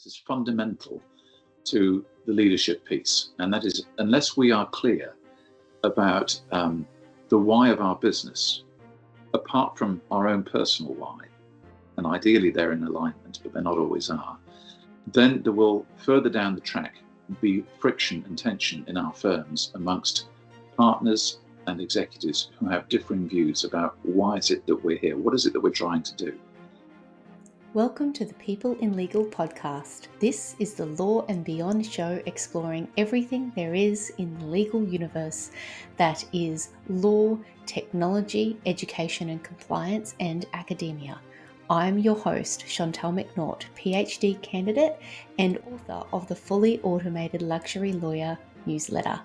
This is fundamental to the leadership piece. And that is, unless we are clear about the why of our business, apart from our own personal why, and ideally they're in alignment, but they not always are, then there will further down the track be friction and tension in our firms amongst partners and executives who have differing views about why is it that we're here, what is it that we're trying to do. Welcome to the People in Legal podcast. This is the Law and Beyond show exploring everything there is in the legal universe that is law, technology, education and compliance, and academia. I'm your host, Chantal McNaught, PhD candidate and author of the Fully Automated Luxury Lawyer newsletter.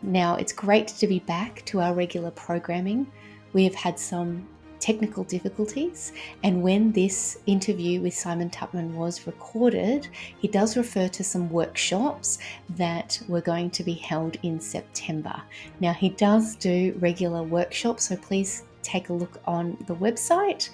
Now, it's great to be back to our regular programming. We have had some technical difficulties, and when this interview with Simon Tupman was recorded, he does refer to some workshops that were going to be held in September. Now, he does do regular workshops, so please take a look on the website,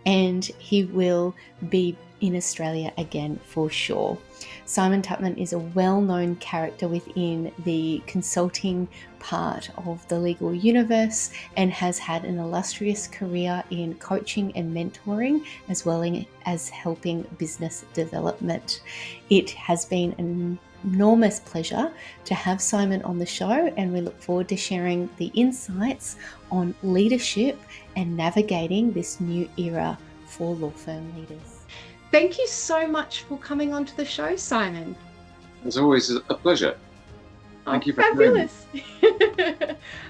and he will be in Australia again for sure. Simon Tupman is a well-known character within the consulting part of the legal universe and has had an illustrious career in coaching and mentoring, as well as helping business development. It has been an enormous pleasure to have Simon on the show, and we look forward to sharing the insights on leadership and navigating this new era for law firm leaders. Thank you so much for coming onto the show, Simon. It's always a pleasure. Thank you for fabulous.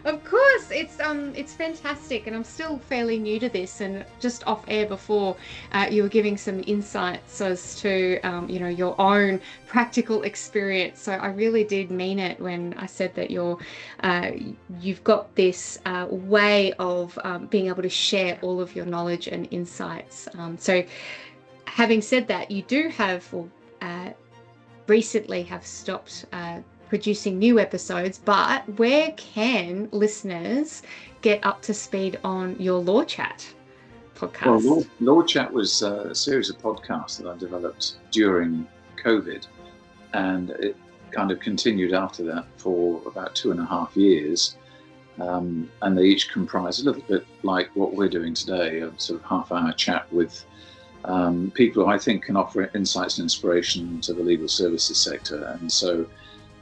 Of course, it's fantastic, and I'm still fairly new to this. And just off air before, you were giving some insights as to your own practical experience. So I really did mean it when I said that you've got this way of being able to share all of your knowledge and insights. So having said that, you do have recently have stopped producing new episodes, but where can listeners get up to speed on your Law Chat podcast? Well, Law Chat was a series of podcasts that I developed during COVID, and it kind of continued after that for about 2.5 years. And they each comprise a little bit like what we're doing today, a sort of half-hour chat with people who I think can offer insights and inspiration to the legal services sector. And so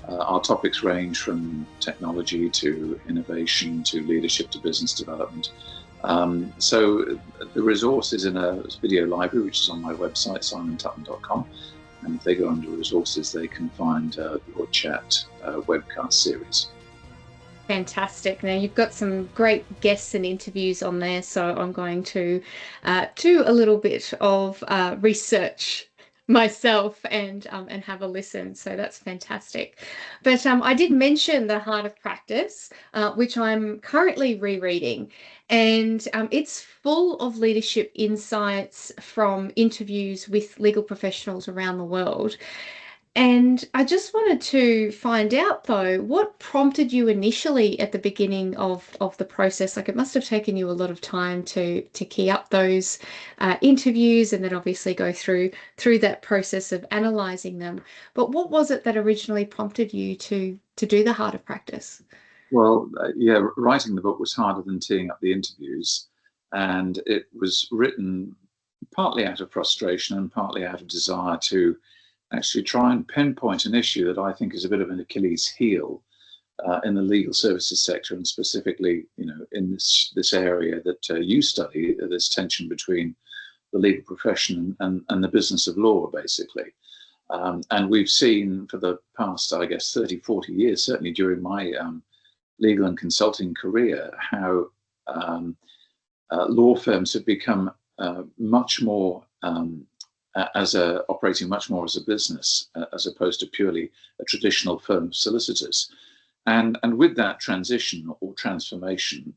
our topics range from technology to innovation to leadership to business development. So the resource is in a video library, which is on my website, simontupman.com. And if they go under resources, they can find your chat webcast series. Fantastic. Now, you've got some great guests and interviews on there, so I'm going to do a little bit of research myself and have a listen. So that's fantastic. But I did mention The Heart of Practice, which I'm currently rereading, and it's full of leadership insights from interviews with legal professionals around the world. And I just wanted to find out, though, what prompted you initially at the beginning of the process? Like, it must have taken you a lot of time to key up those interviews and then obviously go through that process of analysing them. But what was it that originally prompted you to do The Heart of Practice? Well, writing the book was harder than teeing up the interviews. And it was written partly out of frustration and partly out of desire to actually try and pinpoint an issue that I think is a bit of an Achilles heel in the legal services sector, and specifically, in this area that you study, this tension between the legal profession and the business of law, basically. And we've seen for the past, I guess, 30, 40 years, certainly during my legal and consulting career, how law firms have become much more operating much more as a business, as opposed to purely a traditional firm of solicitors. And with that transition or transformation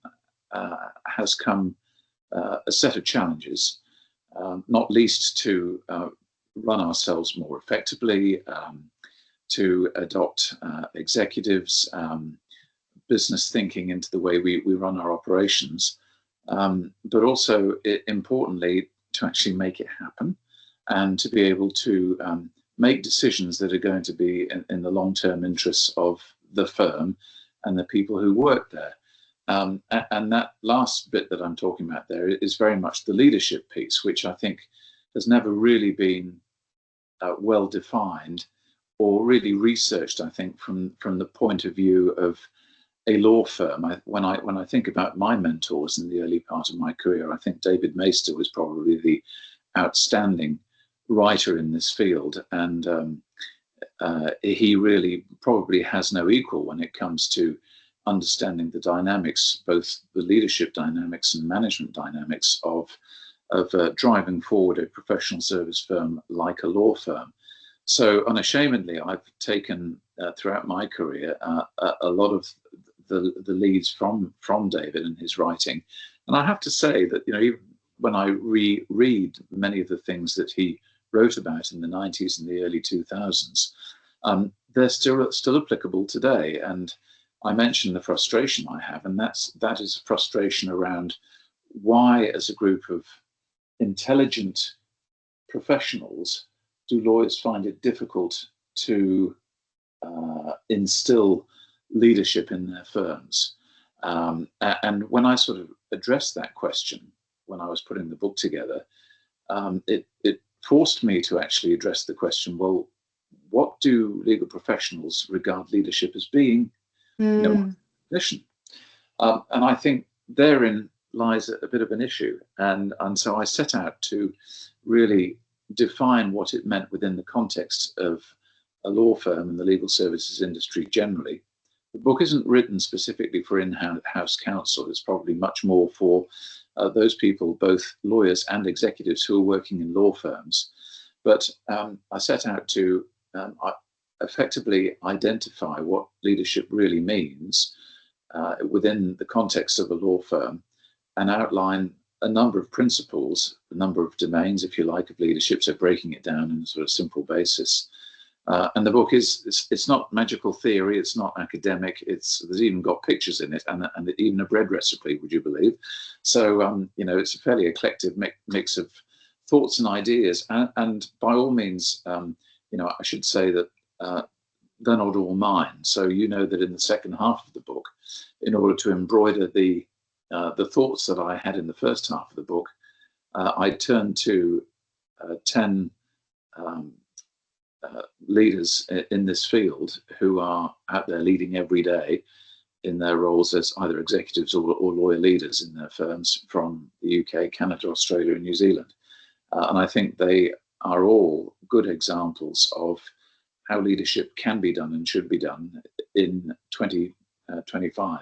has come a set of challenges, not least to run ourselves more effectively, to adopt executives, business thinking into the way we run our operations, but also importantly to actually make it happen and to be able to make decisions that are going to be in the long-term interests of the firm and the people who work there. And that last bit that I'm talking about there is very much the leadership piece, which I think has never really been well defined or really researched, I think, from the point of view of a law firm. When I think about my mentors in the early part of my career, I think David Maister was probably the outstanding writer in this field, and he really probably has no equal when it comes to understanding the dynamics, both the leadership dynamics and management dynamics of driving forward a professional service firm like a law firm. So unashamedly, I've taken throughout my career a lot of the leads from David and his writing, and I have to say that, you know, even when I reread many of the things that he wrote about in the 90s and the early 2000s, they're still applicable today. And I mentioned the frustration I have, and that is frustration around why, as a group of intelligent professionals, do lawyers find it difficult to instill leadership in their firms. And when I sort of addressed that question when I was putting the book together, it forced me to actually address the question, well, what do legal professionals regard leadership as being? You know, position. And I think therein lies a bit of an issue. And so I set out to really define what it meant within the context of a law firm and the legal services industry generally. The book isn't written specifically for in-house counsel. It's probably much more for those people, both lawyers and executives, who are working in law firms. But I set out to effectively identify what leadership really means within the context of a law firm, and outline a number of principles, a number of domains, if you like, of leadership, so breaking it down in a sort of simple basis. And the book it's not magical theory, it's not academic, there's even got pictures in it, and even a bread recipe, would you believe? So, you know, it's a fairly eclectic mix of thoughts and ideas, and by all means, you know, I should say that they're not all mine. So you know that in the second half of the book, in order to embroider the thoughts that I had in the first half of the book, I turned to 10 leaders in this field who are out there leading every day in their roles as either executives or lawyer leaders in their firms from the UK, Canada, Australia, and New Zealand. And I think they are all good examples of how leadership can be done and should be done in 2025.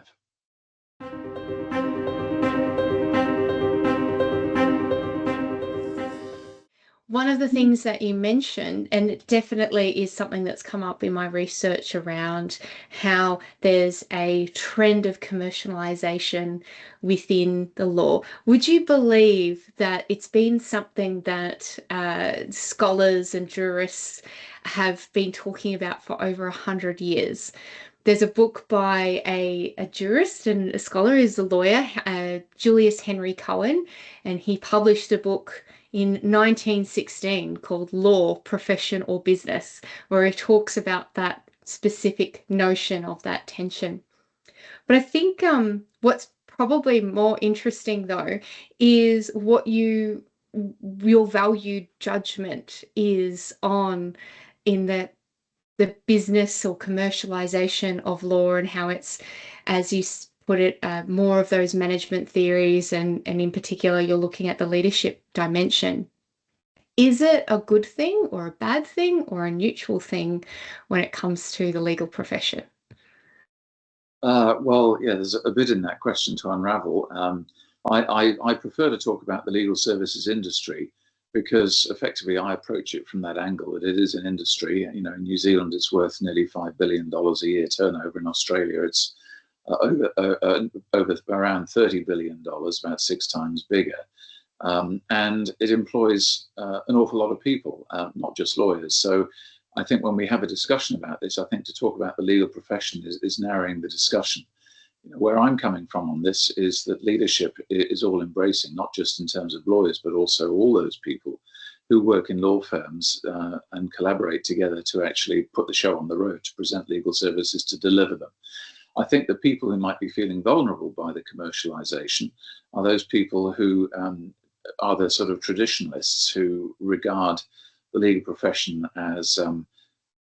One of the things that you mentioned, and it definitely is something that's come up in my research around how there's a trend of commercialization within the law. Would you believe that it's been something that scholars and jurists have been talking about for over 100 years? There's a book by a jurist and a scholar, who's a lawyer, Julius Henry Cohen, and he published a book in 1916 called Law, Profession or Business, where he talks about that specific notion of that tension. But I think what's probably more interesting, though, is what your valued judgment is on in the business or commercialization of law, and how it's, as you put it, more of those management theories, and in particular, you're looking at the leadership dimension. Is it a good thing or a bad thing or a neutral thing when it comes to the legal profession? Well, yeah, there's a bit in that question to unravel. I prefer to talk about the legal services industry because effectively I approach it from that angle, that it is an industry. You know, in New Zealand, it's worth nearly $5 billion a year turnover. In Australia, it's over around $30 billion, about 6 times bigger. And it employs an awful lot of people, not just lawyers. So I think when we have a discussion about this, I think to talk about the legal profession is narrowing the discussion. You know, where I'm coming from on this is that leadership is all embracing, not just in terms of lawyers, but also all those people who work in law firms and collaborate together to actually put the show on the road, to present legal services, to deliver them. I think the people who might be feeling vulnerable by the commercialization are those people who are the sort of traditionalists who regard the legal profession as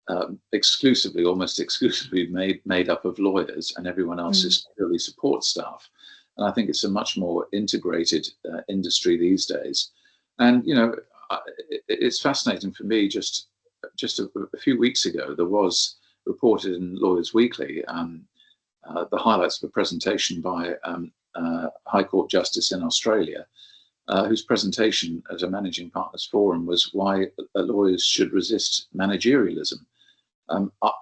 almost exclusively made up of lawyers, and everyone else is purely support staff. And I think it's a much more integrated industry these days. And it's fascinating for me. Just a few weeks ago, there was reported in Lawyers Weekly the highlights of a presentation by a High Court Justice in Australia, whose presentation at a Managing Partners Forum was why lawyers should resist managerialism.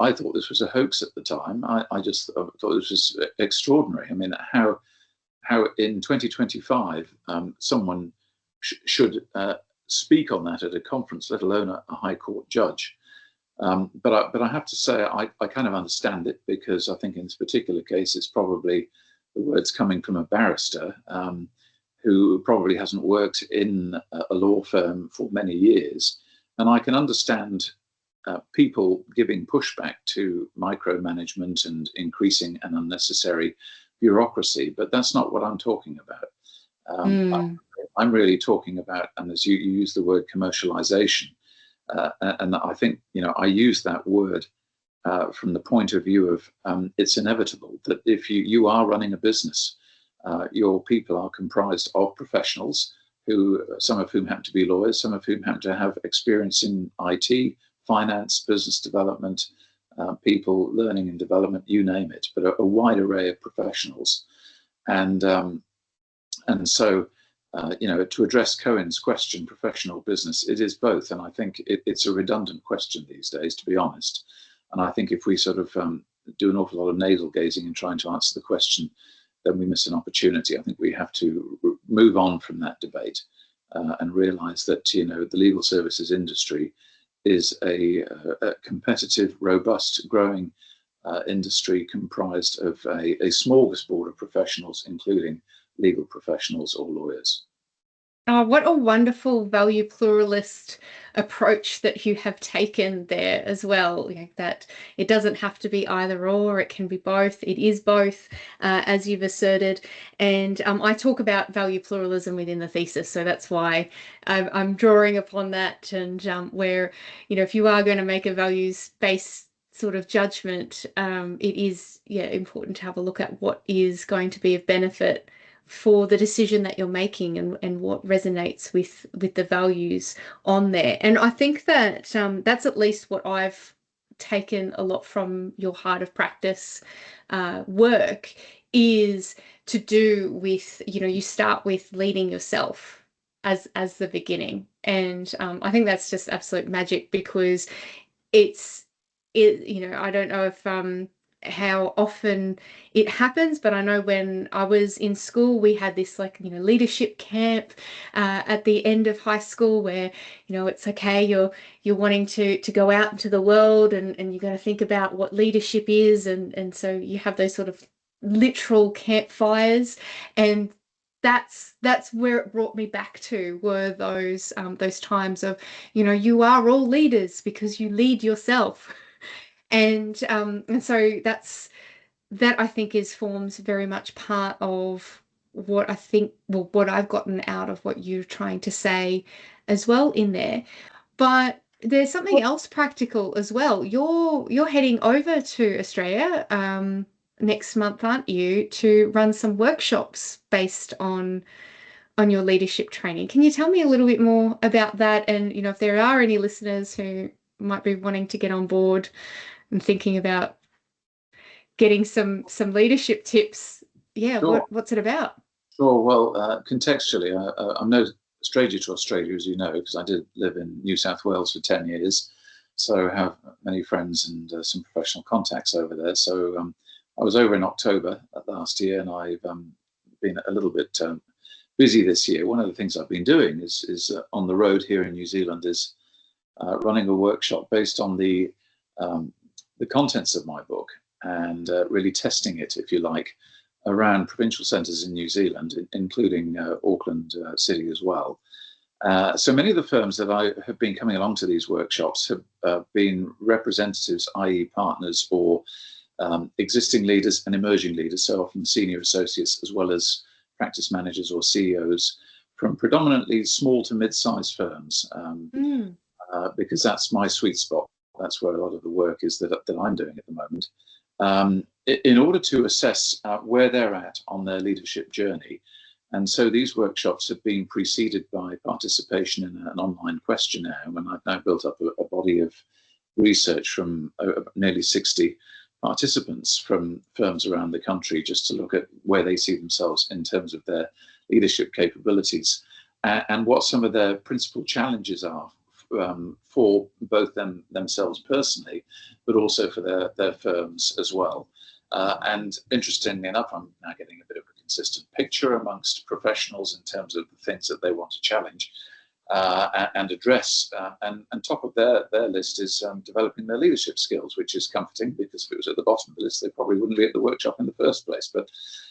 I thought this was a hoax at the time. I just thought this was extraordinary. I mean, how in 2025 someone should speak on that at a conference, let alone a High Court judge. But I have to say I kind of understand it, because I think in this particular case it's probably the words coming from a barrister who probably hasn't worked in a law firm for many years, and I can understand people giving pushback to micromanagement and increasing an unnecessary bureaucracy, but that's not what I'm talking about. I'm really talking about, and as you use the word, commercialization. And I think, I use that word from the point of view of it's inevitable that if you are running a business, your people are comprised of professionals some of whom happen to be lawyers, some of whom happen to have experience in IT, finance, business development, people, learning and development, you name it, but a wide array of professionals. And so, to address Cohen's question, professional business, it is both. And I think it's a redundant question these days, to be honest. And I think if we sort of do an awful lot of navel gazing and trying to answer the question, then we miss an opportunity. I think we have to move on from that debate and realize that, the legal services industry is a competitive, robust, growing industry comprised of a smorgasbord of professionals, including legal professionals or lawyers. Oh, what a wonderful value pluralist approach that you have taken there as well. That it doesn't have to be either or, it can be both. It is both, as you've asserted. And I talk about value pluralism within the thesis, so that's why I'm drawing upon that. And where, if you are going to make a values-based sort of judgment, it is important to have a look at what is going to be of benefit for the decision that you're making and what resonates with the values on there. And I think that that's at least what I've taken a lot from your Heart of Practice work, is to do with, you start with leading yourself as the beginning. And I think that's just absolute magic, because I don't know if how often it happens, but I know when I was in school, we had this leadership camp at the end of high school, where it's okay, you're wanting to go out into the world, and you're going to think about what leadership is, and so you have those sort of literal campfires, and that's where it brought me back to, were those times of you are all leaders because you lead yourself. And so that I think forms very much part of what what I've gotten out of what you're trying to say as well in there. But there's something else practical as well. You're heading over to Australia next month, aren't you, to run some workshops based on your leadership training? Can you tell me a little bit more about that? And if there are any listeners who might be wanting to get on board and thinking about getting some leadership tips, Sure. What's it about? Sure. Well, contextually, I'm no stranger to Australia, as you know, because I did live in New South Wales for 10 years. So I have many friends and some professional contacts over there. So I was over in October last year, and I've been a little bit busy this year. One of the things I've been doing is on the road here in New Zealand is running a workshop based on the contents of my book, and really testing it, if you like, around provincial centres in New Zealand, including Auckland City as well. So many of the firms that I have been coming along to these workshops have been representatives, i.e. partners, or existing leaders and emerging leaders, so often senior associates as well as practice managers or CEOs from predominantly small to mid-sized firms, because that's my sweet spot. That's where a lot of the work is that I'm doing at the moment. In order to assess where they're at on their leadership journey. And so these workshops have been preceded by participation in an online questionnaire, and I've now built up a body of research from nearly 60 participants from firms around the country, just to look at where they see themselves in terms of their leadership capabilities and what some of their principal challenges are for both themselves personally, but also for their firms as well. And interestingly enough, I'm now getting a bit of a consistent picture amongst professionals in terms of the things that they want to challenge and address. And top of their list is developing their leadership skills, which is comforting, because if it was at the bottom of the list, they probably wouldn't be at the workshop in the first place. But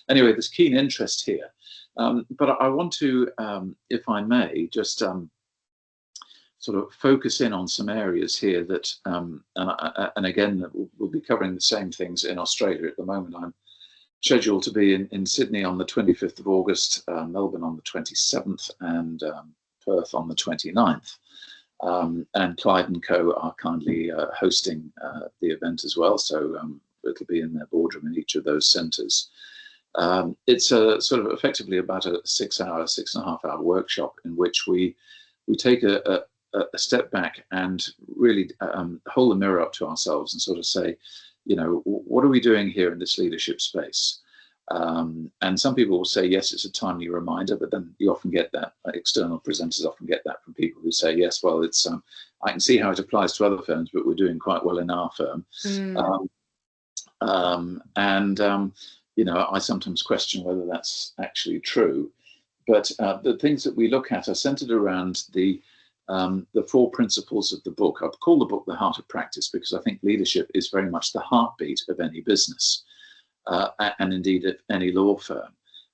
anyway, there's keen interest here. But I want to, if I may, just sort of focus in on some areas here that, and again, we'll be covering the same things in Australia. At the moment, I'm scheduled to be in Sydney on the 25th of August, Melbourne on the 27th, and Perth on the 29th. And Clyde & Co are kindly hosting the event as well, so it'll be in their boardroom in each of those centres. It's a sort of effectively about a 6.5 hour workshop in which we take a step back and really hold the mirror up to ourselves and sort of say, you know, what are we doing here in this leadership space? And some people will say, yes, it's a timely reminder, but then you often get that, external presenters often get that from people who say, yes, well, it's I can see how it applies to other firms, but we're doing quite well in our firm. You know, I sometimes question whether that's actually true. But the things that we look at are centered around the 4 principles of the book. I've called the book The Heart of Practice because I think leadership is very much the heartbeat of any business and indeed of any law firm.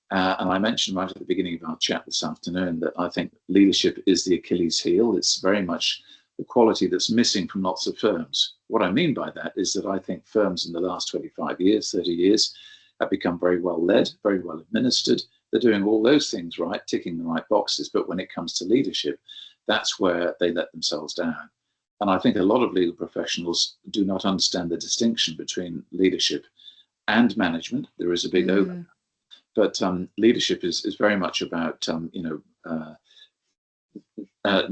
And I mentioned right at the beginning of our chat this afternoon that I think leadership is the Achilles heel. It's very much the quality that's missing from lots of firms. What I mean by that is that I think firms in the last 25 years, 30 years, have become very well led, very well administered. They're doing all those things right, ticking the right boxes. But when it comes to leadership, that's where they let themselves down. And I think a lot of legal professionals do not understand the distinction between leadership and management. There is a big overlap. But leadership is very much about,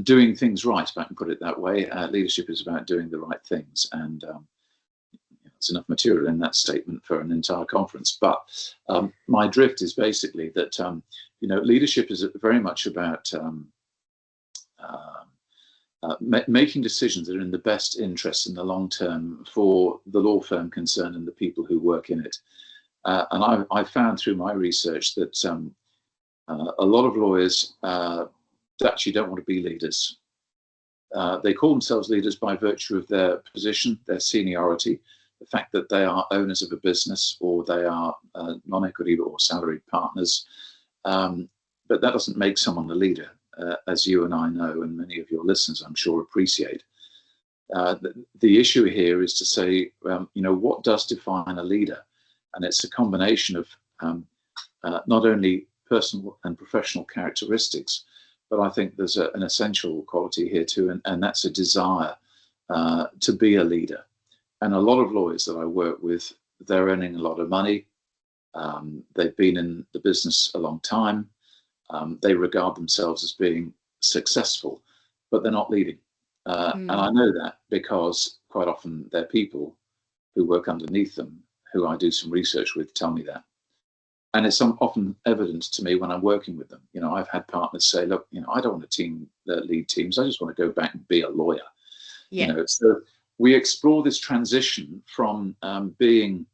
doing things right, if I can put it that way. Leadership is about doing the right things. And there's enough material in that statement for an entire conference. But my drift is basically that, leadership is very much about making decisions that are in the best interest in the long term for the law firm concerned and the people who work in it. And I found through my research that a lot of lawyers actually don't want to be leaders. They call themselves leaders by virtue of their position, their seniority, the fact that they are owners of a business or they are non-equity or salaried partners. But that doesn't make someone a leader, as you and I know, and many of your listeners, I'm sure, appreciate. The issue here is to say, what does define a leader? And it's a combination of not only personal and professional characteristics, but I think there's an essential quality here too, and that's a desire to be a leader. And a lot of lawyers that I work with, they're earning a lot of money. They've been in the business a long time. They regard themselves as being successful, but they're not leading. And I know that because quite often they're people who work underneath them, who I do some research with, tell me that. And it's often evident to me when I'm working with them. I've had partners say, look, I don't want to lead teams. I just want to go back and be a lawyer. Yeah. So we explore this transition from being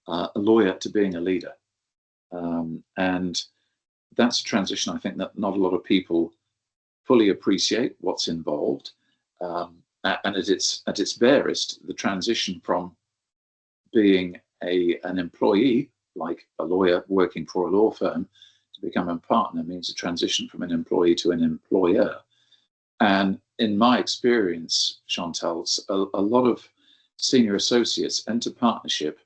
a lawyer to being a leader. And that's a transition I think that not a lot of people fully appreciate what's involved. And at its barest, the transition from being an employee, like a lawyer working for a law firm, to to become a partner means a transition from an employee to an employer. And in my experience, Chantal, a lot of senior associates enter partnership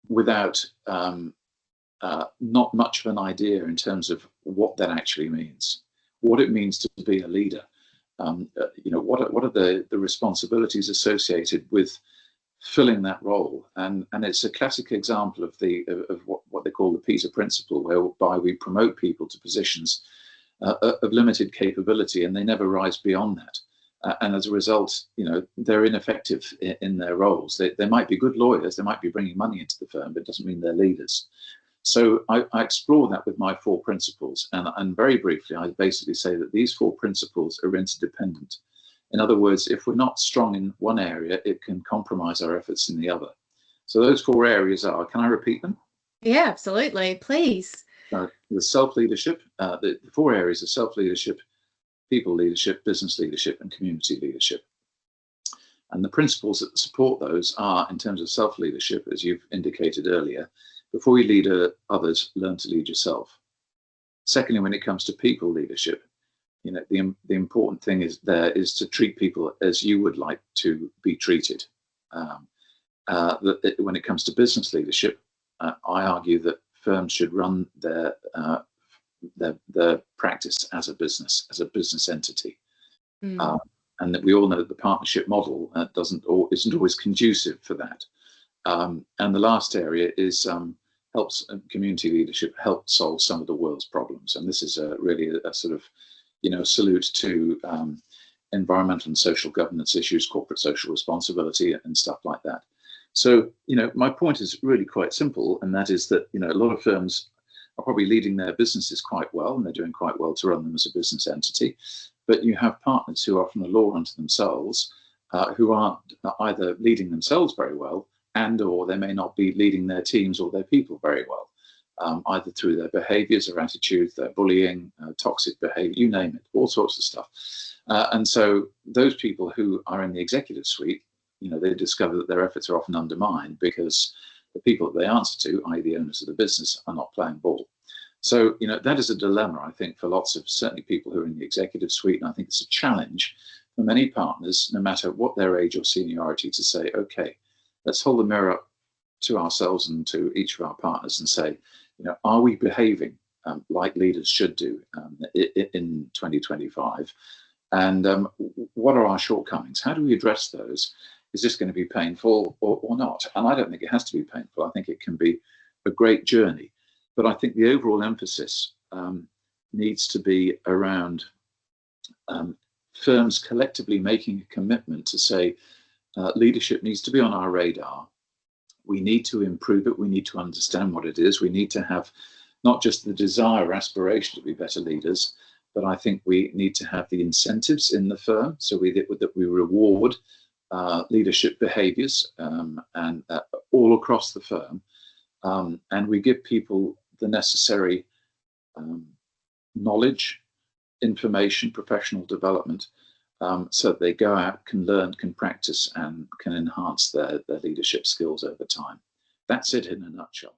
without not much of an idea in terms of what that actually means, what it means to be a leader. What are the responsibilities associated with filling that role? And it's a classic example of what they call the Peter Principle, whereby we promote people to positions of limited capability, and they never rise beyond that. And as a result, they're ineffective in their roles. They might be good lawyers, they might be bringing money into the firm, but it doesn't mean they're leaders. So I explore that with my 4 principles. And very briefly, I basically say that these 4 principles are interdependent. In other words, if we're not strong in one area, it can compromise our efforts in the other. So those 4 areas are, can I repeat them? Yeah, absolutely. Please. The self-leadership, the 4 areas of self-leadership, people leadership, business leadership, and community leadership. And the principles that support those are, in terms of self-leadership, as you've indicated earlier, before you lead others, learn to lead yourself. Secondly, when it comes to people leadership, the important thing is to treat people as you would like to be treated. When it comes to business leadership, I argue that firms should run their practice as a business entity, and that we all know that the partnership model isn't always conducive for that. And the last area is helps community leadership help solve some of the world's problems. And this is really a sort of, salute to environmental and social governance issues, corporate social responsibility, and stuff like that. So, my point is really quite simple, and that is that, a lot of firms are probably leading their businesses quite well, and they're doing quite well to run them as a business entity. But you have partners who are often a law unto themselves, who aren't either leading themselves very well, or they may not be leading their teams or their people very well, either through their behaviors or attitudes, their bullying, toxic behavior, you name it, all sorts of stuff. And so those people who are in the executive suite, they discover that their efforts are often undermined because the people that they answer to, i.e. the owners of the business, are not playing ball. So, that is a dilemma, I think, for lots of certainly people who are in the executive suite. And I think it's a challenge for many partners, no matter what their age or seniority, to say, okay, let's hold the mirror up to ourselves and to each of our partners and say, are we behaving like leaders should do in 2025? And what are our shortcomings? How do we address those? Is this going to be painful or not? And I don't think it has to be painful. I think it can be a great journey. But I think the overall emphasis needs to be around firms collectively making a commitment to say, leadership needs to be on our radar. We need to improve it. We need to understand what it is. We need to have not just the desire or aspiration to be better leaders, but I think we need to have the incentives in the firm so that we reward leadership behaviors and all across the firm. And we give people the necessary knowledge, information, professional development, so that they go out, can learn, can practice, and can enhance their leadership skills over time. That's it in a nutshell.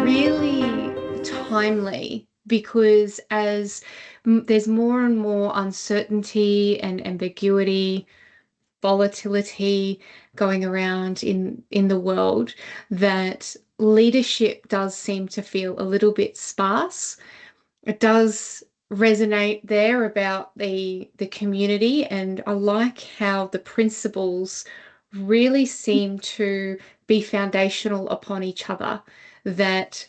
Really timely, because as there's more and more uncertainty and ambiguity, volatility going around in the world, that leadership does seem to feel a little bit sparse. It does resonate there about the community, and I like how the principles really seem to be foundational upon each other, that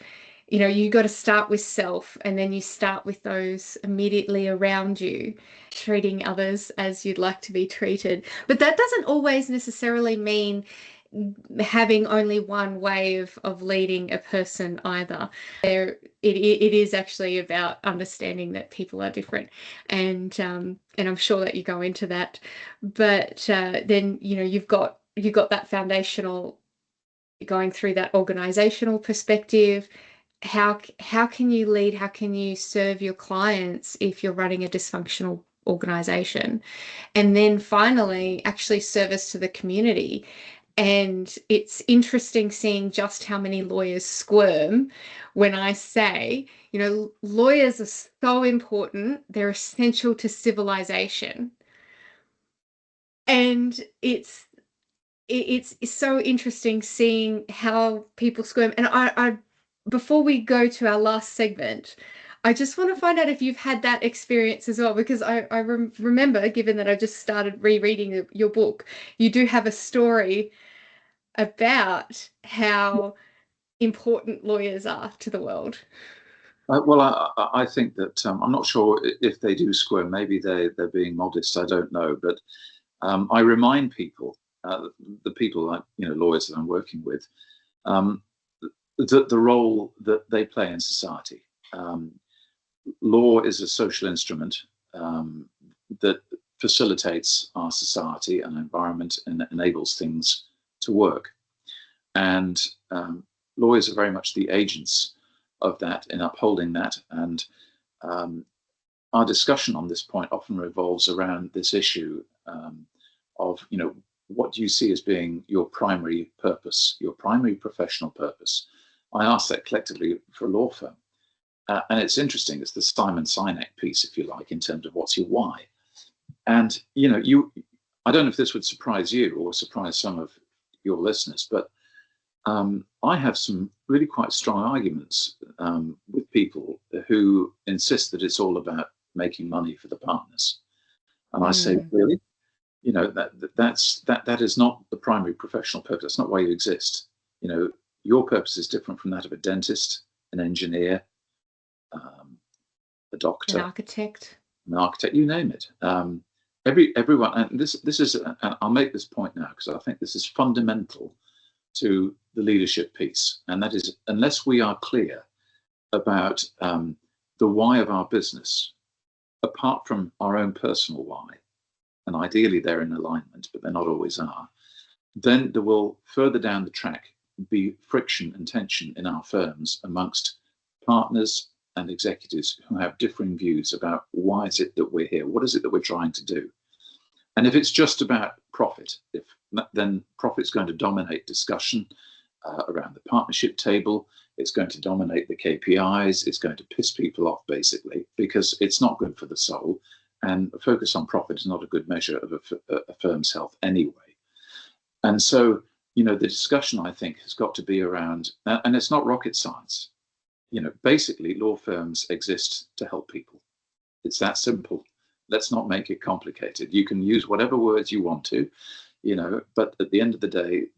you got to start with self, and then you start with those immediately around you, treating others as you'd like to be treated. But that doesn't always necessarily mean having only one way of leading a person either. It is actually about understanding that people are different, and I'm sure that you go into that. But then you've got that foundational, going through that organizational perspective. How can you lead? How can you serve your clients if you're running a dysfunctional organization? And then finally, actually service to the community. And it's interesting seeing just how many lawyers squirm when I say, lawyers are so important. They're essential to civilization. And it's so interesting seeing how people squirm. And I before we go to our last segment, I just want to find out if you've had that experience as well, because I remember, given that I just started rereading your book, you do have a story about how important lawyers are to the world. Well, I think that I'm not sure if they do squirm. Maybe they're being modest. I don't know, but I remind people, the people like lawyers that I'm working with, that the role that they play in society. Law is a social instrument that facilitates our society and environment and enables things to work. And lawyers are very much the agents of that in upholding that. And our discussion on this point often revolves around this issue of, what do you see as being your primary purpose, your primary professional purpose? I ask that collectively for a law firm. And it's interesting, it's the Simon Sinek piece, if you like, in terms of what's your why. And, I don't know if this would surprise you or surprise some of your listeners, but I have some really quite strong arguments with people who insist that it's all about making money for the partners. And I say, really? That is not the primary professional purpose. That's not why you exist. Your purpose is different from that of a dentist, an engineer, a doctor, an architect, you name it. Everyone, and this is, and I'll make this point now because I think this is fundamental to the leadership piece, and that is, unless we are clear about the why of our business, apart from our own personal why, and ideally they're in alignment, but they're not always are, then there will further down the track be friction and tension in our firms amongst partners and executives who have differing views about why is it that we're here, what is it that we're trying to do. And if it's just about profit, then profit's going to dominate discussion around the partnership table. It's going to dominate the KPIs. It's going to piss people off, basically, because it's not good for the soul. And a focus on profit is not a good measure of a firm's health anyway. And so, the discussion, I think, has got to be around, and it's not rocket science. Basically, law firms exist to help people. It's that simple. Let's not make it complicated. You can use whatever words you want to, but at the end of the day,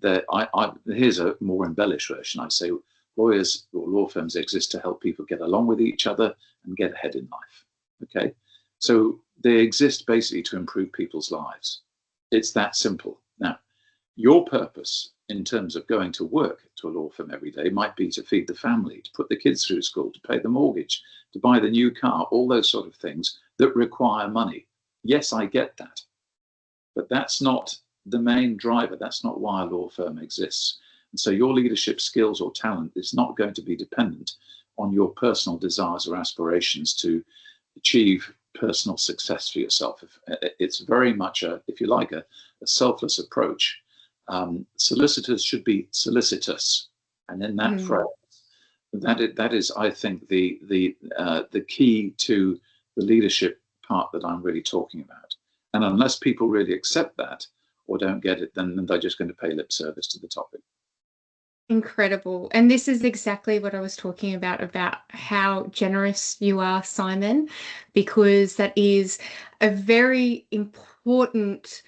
here's a more embellished version. I say lawyers or law firms exist to help people get along with each other and get ahead in life. Okay, so they exist basically to improve people's lives. It's that simple. Now, your purpose in terms of going to work to a law firm every day might be to feed the family, to put the kids through school, to pay the mortgage, to buy the new car, all those sort of things that require money. Yes, I get that. But that's not the main driver. That's not why a law firm exists. And so your leadership skills or talent is not going to be dependent on your personal desires or aspirations to achieve personal success for yourself. It's very much if you like, a selfless approach. Solicitors should be solicitous, and in that phrase, that is, I think, the key to the leadership part that I'm really talking about. And unless people really accept that or don't get it, then they're just going to pay lip service to the topic. Incredible. And this is exactly what I was talking about how generous you are, Simon, because that is a very important,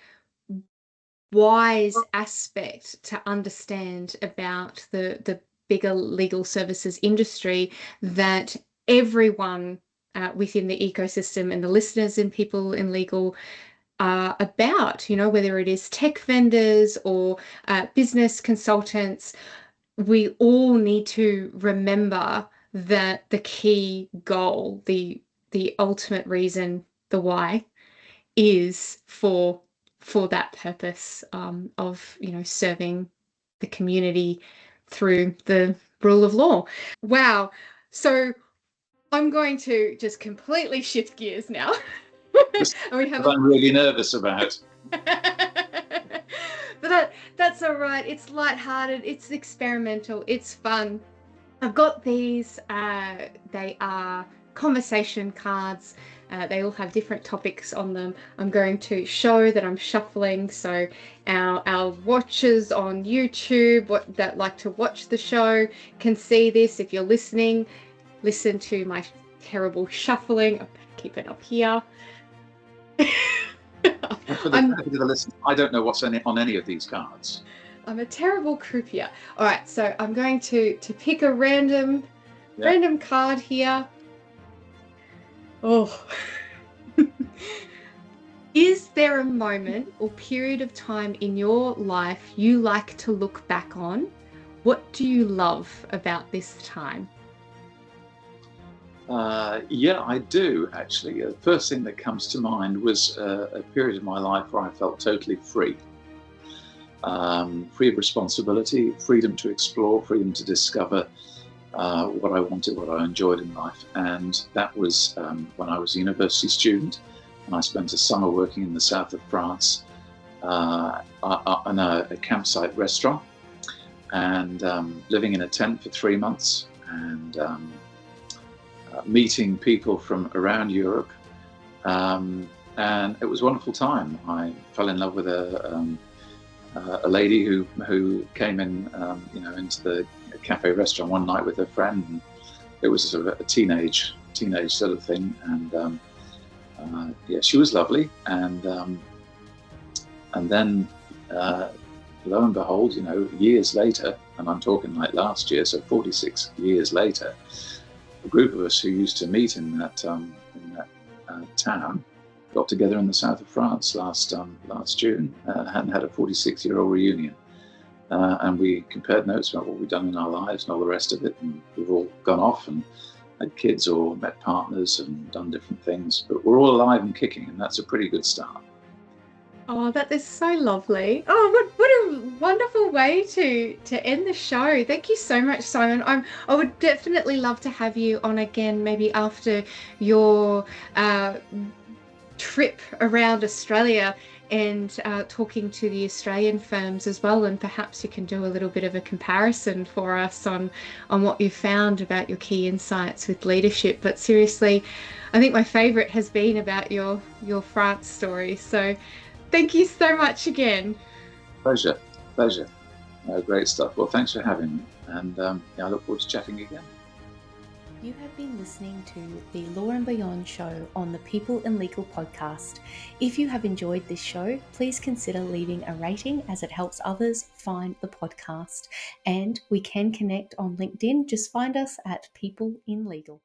wise aspect to understand about the bigger legal services industry, that everyone within the ecosystem and the listeners and people in legal are about, whether it is tech vendors or business consultants. We all need to remember that the key goal, the ultimate reason, the why, is for that purpose of serving the community through the rule of law. Wow. So I'm going to just completely shift gears now. I'm really nervous about. But that's all right. It's lighthearted, it's experimental, it's fun. I've got these, they are conversation cards. They all have different topics on them. I'm going to show that I'm shuffling, so our watchers on YouTube that like to watch the show can see this. If you're listening, listen to my terrible shuffling. I'll keep it up here. For the listeners, I don't know what's on any of these cards. I'm a terrible croupier. All right, so I'm going to pick a random card here. Oh. Is there a moment or period of time in your life you like to look back on? What do you love about this time? Yeah, I do, actually. The first thing that comes to mind was a period of my life where I felt totally free. Free of responsibility, freedom to explore, freedom to discover what I wanted, what I enjoyed in life. And that was when I was a university student, and I spent a summer working in the south of France on a campsite restaurant, and living in a tent for 3 months, and meeting people from around Europe. And it was a wonderful time. I fell in love with a lady who came in, into the cafe restaurant one night with her friend, and it was sort of a teenage sort of thing. And she was lovely. And then lo and behold, years later, and I'm talking like last year, so 46 years later, a group of us who used to meet in that town got together in the south of France last June and had a 46-year-old reunion. And we compared notes about what we'd done in our lives and all the rest of it. And we've all gone off and had kids or met partners and done different things. But we're all alive and kicking, and that's a pretty good start. Oh, that is so lovely. Oh, what a wonderful way to end the show. Thank you so much, Simon. I would definitely love to have you on again, maybe after your trip around Australia, and talking to the Australian firms as well, and perhaps you can do a little bit of a comparison for us on what you found about your key insights with leadership. But seriously, I think my favorite has been about your France story. So thank you so much again. Pleasure. Great stuff. Well, thanks for having me, and I look forward to chatting again. You have been listening to the Law and Beyond show on the People in Legal podcast. If you have enjoyed this show, please consider leaving a rating, as it helps others find the podcast. And we can connect on LinkedIn. Just find us at People in Legal.